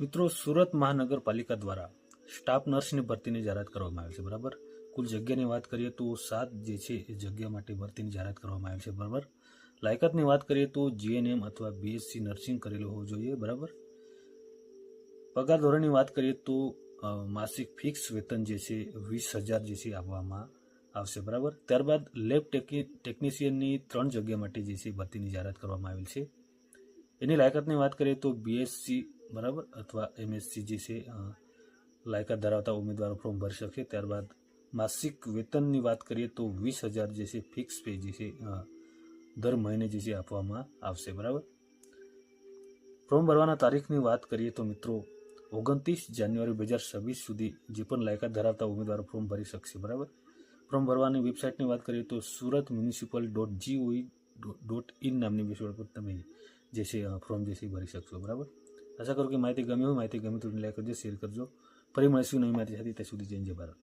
મિત્રો, સુરત મહાનગરપાલિકા દ્વારા સ્ટાફ નર્સની ભરતીની જાહેરાત કરવામાં આવી છે. બરાબર. કુલ જગ્યાની વાત કરીએ તો 7 જે છે એ જગ્યા માટે ભરતીની જાહેરાત કરવામાં આવી છે. બરાબર. લાયકાતની વાત કરીએ તો જીએનએમ અથવા બીએસસી નર્સિંગ કરેલું હોવું જોઈએ. બરાબર. પગાર ધોરણની વાત કરીએ તો માસિક ફિક્સ વેતન જે છે 20,000 જે છે આપવામાં આવશે. બરાબર. ત્યારબાદ લેબ ટેકનિશિયનની 3 જગ્યા માટે જે છે ભરતીની જાહેરાત કરવામાં આવેલ છે. એની લાયકાતની વાત કરીએ તો બીએસસી બરાબર અથવા એમએસસી જે છે લાયકાત ધરાવતા ઉમેદવારો ફોર્મ ભરી શકશે. ત્યારબાદ માસિક વેતનની વાત કરીએ તો 20,000 જે છે ફિક્સ પે જે છે દર મહિને જે છે આપવામાં આવશે. બરાબર. ફોર્મ ભરવાના તારીખની વાત કરીએ તો મિત્રો 29 જાન્યુઆરી 2026 સુધી જે પણ લાયકાત ધરાવતા ઉમેદવારો ફોર્મ ભરી શકશે. બરાબર. ફોર્મ ભરવાની વેબસાઇટની વાત કરીએ તો suratmunicipal.gov.in નામની વેબસાઇટ પર તમે જે છે ફોર્મ જે છે ભરી શકશો. બરાબર. આશા કરું કે માહિતી ગમી હોય. માહિતી ગમી તો લાઈક કરજો, શેર કરજો. ફરી મળીશું નવી માહિતી સાથે. ત્યાં સુધી જય ભારત.